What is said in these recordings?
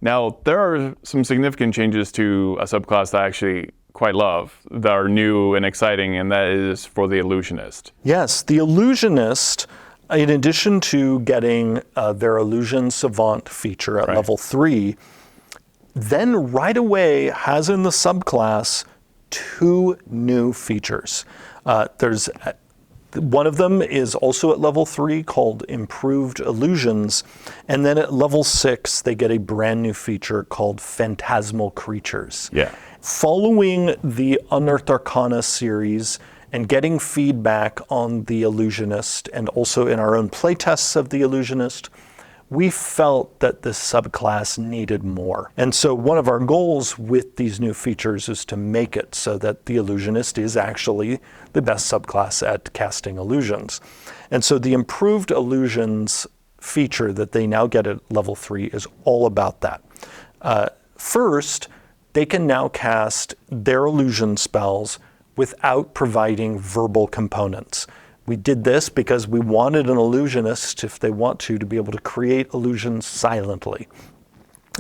Now, there are some significant changes to a subclass that I actually quite love, that are new and exciting, and that is for the Illusionist. Yes, the Illusionist, in addition to getting their Illusion Savant feature at level 3, then right away has in the subclass 2 new features. There's one of them is also at level 3 called Improved Illusions, and then at level 6 they get a brand new feature called Phantasmal Creatures. Yeah. Following the Unearthed Arcana series and getting feedback on the Illusionist and also in our own playtests of the Illusionist, we felt that this subclass needed more. And so one of our goals with these new features is to make it so that the Illusionist is actually the best subclass at casting illusions. And so the Improved Illusions feature that they now get at level 3 is all about that. First, they can now cast their illusion spells without providing verbal components. We did this because we wanted an illusionist, if they want to be able to create illusions silently.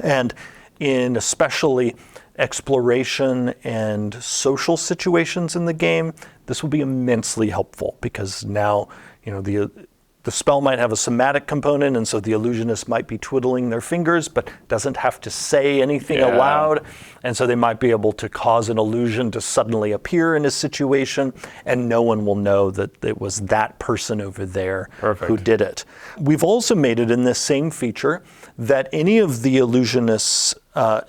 And in especially exploration and social situations in the game, this will be immensely helpful because now, the spell might have a somatic component, and so the illusionist might be twiddling their fingers, but doesn't have to say anything aloud. And so they might be able to cause an illusion to suddenly appear in a situation, and no one will know that it was that person over there who did it. We've also made it in this same feature that any of the illusionist's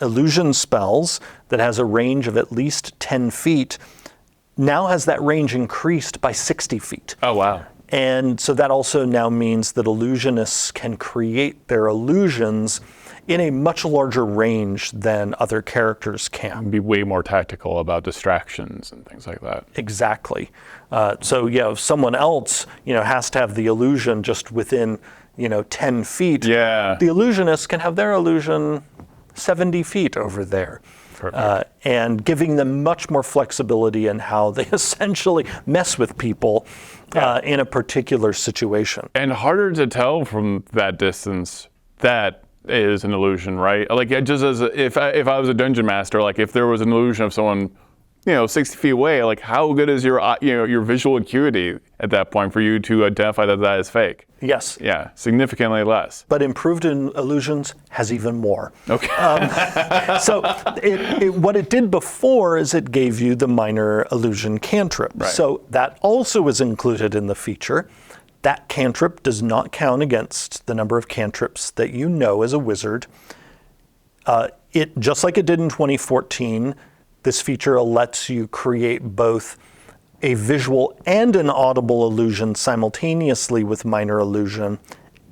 illusion spells that has a range of at least 10 feet now has that range increased by 60 feet. Oh, wow. And so that also now means that illusionists can create their illusions in a much larger range than other characters can. Be way more tactical about distractions and things like that. Exactly. If someone else, has to have the illusion just within, 10 feet, the illusionist can have their illusion 70 feet over there. And giving them much more flexibility in how they essentially mess with people in a particular situation. And harder to tell from that distance that is an illusion, right? Like, just as if I was a dungeon master, like if there was an illusion of someone, 60 feet away, like how good is your visual acuity at that point for you to identify that is fake? Yes. Yeah, significantly less. But Improved Illusions has even more. Okay. So what it did before is it gave you the minor illusion cantrip. Right. So that also is included in the feature. That cantrip does not count against the number of cantrips that you know as a wizard. It just like it did in 2014, this feature lets you create both a visual and an audible illusion simultaneously with minor illusion,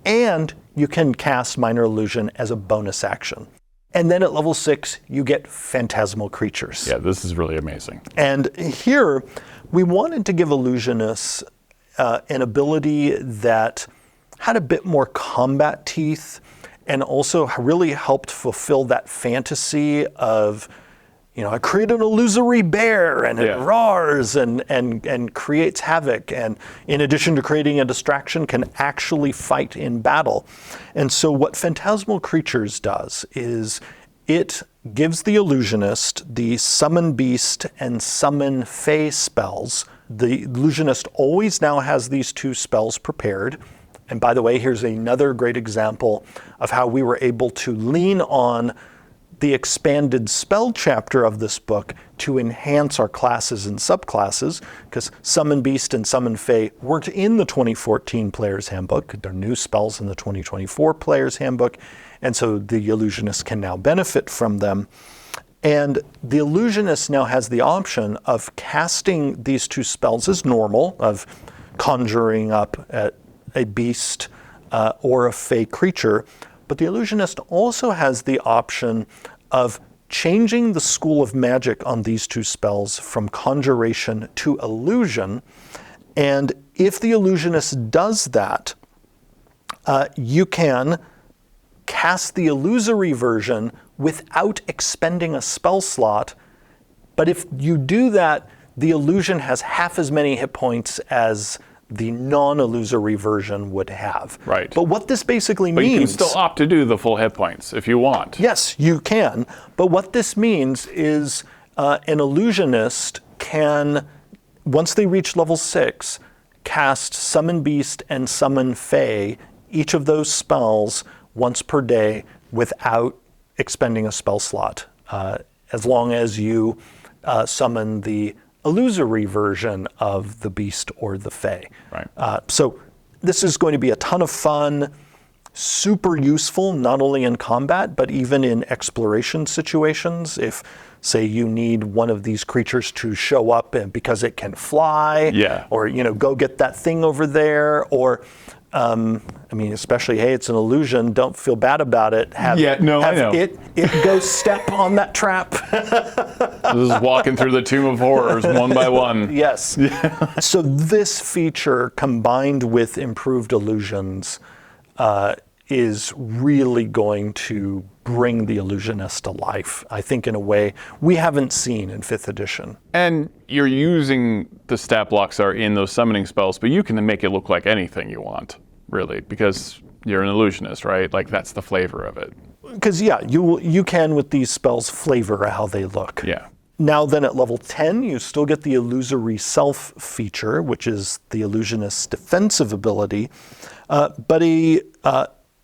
and you can cast minor illusion as a bonus action. And then at level 6, you get Phantasmal Creatures. Yeah, this is really amazing. And here, we wanted to give illusionists an ability that had a bit more combat teeth and also really helped fulfill that fantasy of, I create an illusory bear and it roars and creates havoc, and in addition to creating a distraction, can actually fight in battle. And so what Phantasmal Creatures does is it gives the illusionist the Summon Beast and Summon Fey spells. The illusionist always now has these 2 spells prepared. And by the way, here's another great example of how we were able to lean on the expanded spell chapter of this book to enhance our classes and subclasses, because Summon Beast and Summon Fey weren't in the 2014 Player's Handbook. They're new spells in the 2024 Player's Handbook, and so the illusionist can now benefit from them. And the illusionist now has the option of casting these 2 spells as normal, of conjuring up a beast or a fey creature, but the illusionist also has the option of changing the school of magic on these 2 spells from conjuration to illusion. And if the illusionist does that, you can cast the illusory version without expending a spell slot. But if you do that, the illusion has half as many hit points as the non-illusory version would have. Right. But what this basically But means... you can still opt to do the full hit points if you want. Yes, you can. But what this means is an illusionist can, once they reach level 6, cast Summon Beast and Summon Fae, each of those spells, once per day without expending a spell slot, as long as you summon the illusory version of the beast or the fae. Right. So this is going to be a ton of fun, super useful, not only in combat, but even in exploration situations. If, say, you need one of these creatures to show up and because it can fly, or go get that thing over there, or especially, hey, it's an illusion. Don't feel bad about it. I know. It go step on that trap. This is walking through the Tomb of Horrors one by one. Yes. So this feature combined with improved illusions is really going to bring the Illusionist to life, I think, in a way we haven't seen in 5th edition. And you're using the stat blocks that are in those summoning spells, but you can make it look like anything you want, really, because you're an illusionist, right? Like, that's the flavor of it. Because, you can, with these spells, flavor how they look. Yeah. Now then, at level 10, you still get the Illusory Self feature, which is the Illusionist's defensive ability, but a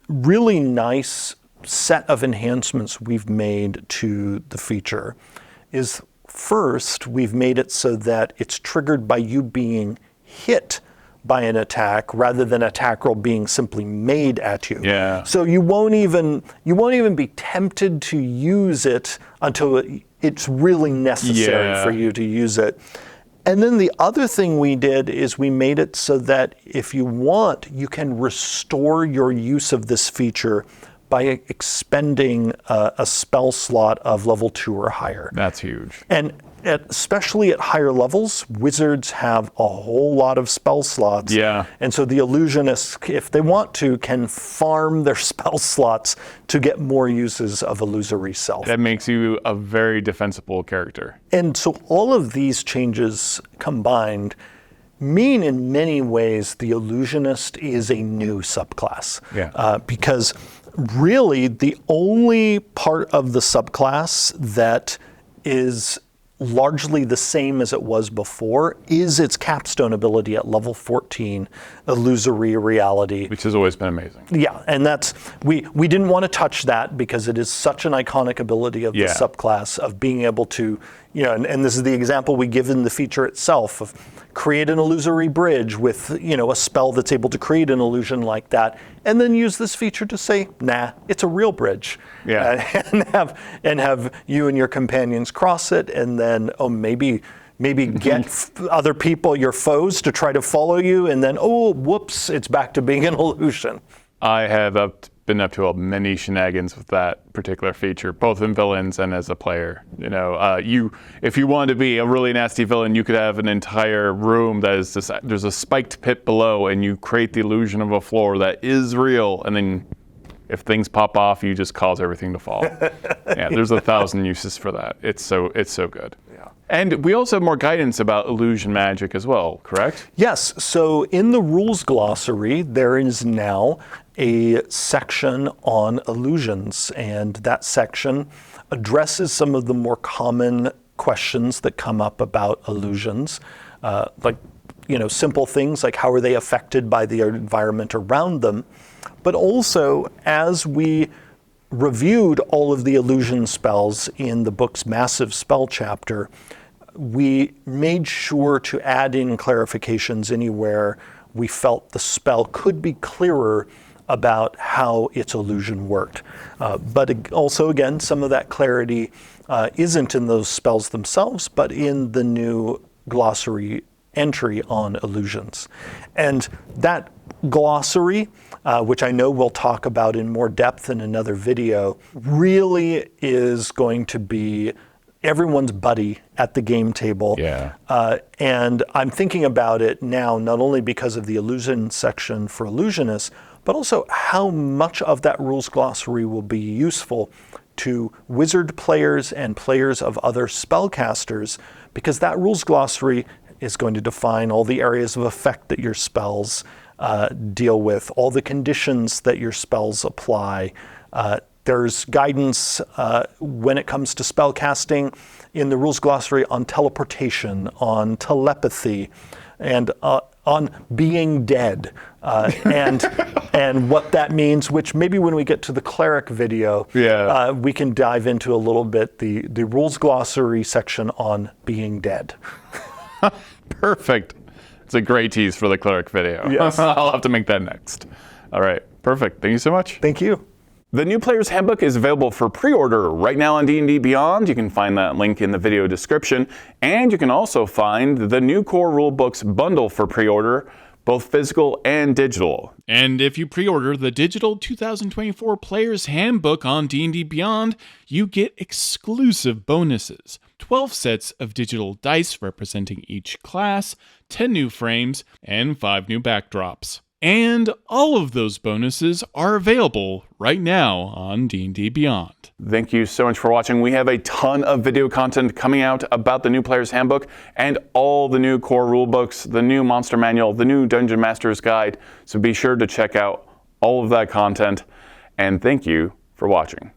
really nice set of enhancements we've made to the feature is, first, we've made it so that it's triggered by you being hit by an attack rather than attack roll being simply made at you. Yeah. So you won't even be tempted to use it until it's really necessary for you to use it. And then the other thing we did is we made it so that if you want, you can restore your use of this feature by expending a spell slot of level 2 or higher. That's huge. And especially at higher levels, wizards have a whole lot of spell slots. Yeah. And so the illusionists, if they want to, can farm their spell slots to get more uses of Illusory Self. That makes you a very defensible character. And so all of these changes combined mean in many ways the Illusionist is a new subclass. Yeah. Because really the only part of the subclass that is largely the same as it was before is its capstone ability at level 14, Illusory Reality. Which has always been amazing. Yeah, and that's, we didn't want to touch that because it is such an iconic ability of the subclass of being able to, and this is the example we give in the feature itself of create an illusory bridge with, a spell that's able to create an illusion like that, and then use this feature to say, nah, it's a real bridge. Yeah. And have you and your companions cross it, and then, maybe get other people, your foes, to try to follow you, and then, whoops, it's back to being an illusion. I have been up to many shenanigans with that particular feature, both in villains and as a player. If you wanted to be a really nasty villain, you could have an entire room that is there's a spiked pit below, and you create the illusion of a floor that is real, and then if things pop off, you just cause everything to fall. Yeah, there's 1,000 uses for that. It's so good. Yeah. And we also have more guidance about illusion magic as well, correct? Yes. So in the rules glossary, there is now a section on illusions, and that section addresses some of the more common questions that come up about illusions, simple things like how are they affected by the environment around them, but also as we reviewed all of the illusion spells in the book's massive spell chapter, we made sure to add in clarifications anywhere we felt the spell could be clearer about how its illusion worked. But also, again, some of that clarity isn't in those spells themselves, but in the new glossary entry on illusions. And that glossary, which I know we'll talk about in more depth in another video, really is going to be everyone's buddy at the game table. Yeah. And I'm thinking about it now, not only because of the illusion section for Illusionists, but also how much of that rules glossary will be useful to wizard players and players of other spellcasters, because that rules glossary is going to define all the areas of effect that your spells deal with, all the conditions that your spells apply. There's guidance when it comes to spell casting in the rules glossary on teleportation, on telepathy, and on being dead, and what that means, which maybe when we get to the cleric video, we can dive into a little bit the rules glossary section on being dead. Perfect. It's a great tease for the cleric video. Yes. I'll have to make that next. All right, perfect. Thank you so much. Thank you. The New Player's Handbook is available for pre-order right now on D&D Beyond. You can find that link in the video description. And you can also find the new Core Rulebooks bundle for pre-order, both physical and digital. And if you pre-order the digital 2024 Player's Handbook on D&D Beyond, you get exclusive bonuses. 12 sets of digital dice representing each class, 10 new frames, and 5 new backdrops. And all of those bonuses are available right now on D&D Beyond. Thank you so much for watching. We have a ton of video content coming out about the New Player's Handbook and all the new core rulebooks, the new monster manual, the new Dungeon Master's Guide. So be sure to check out all of that content. And thank you for watching.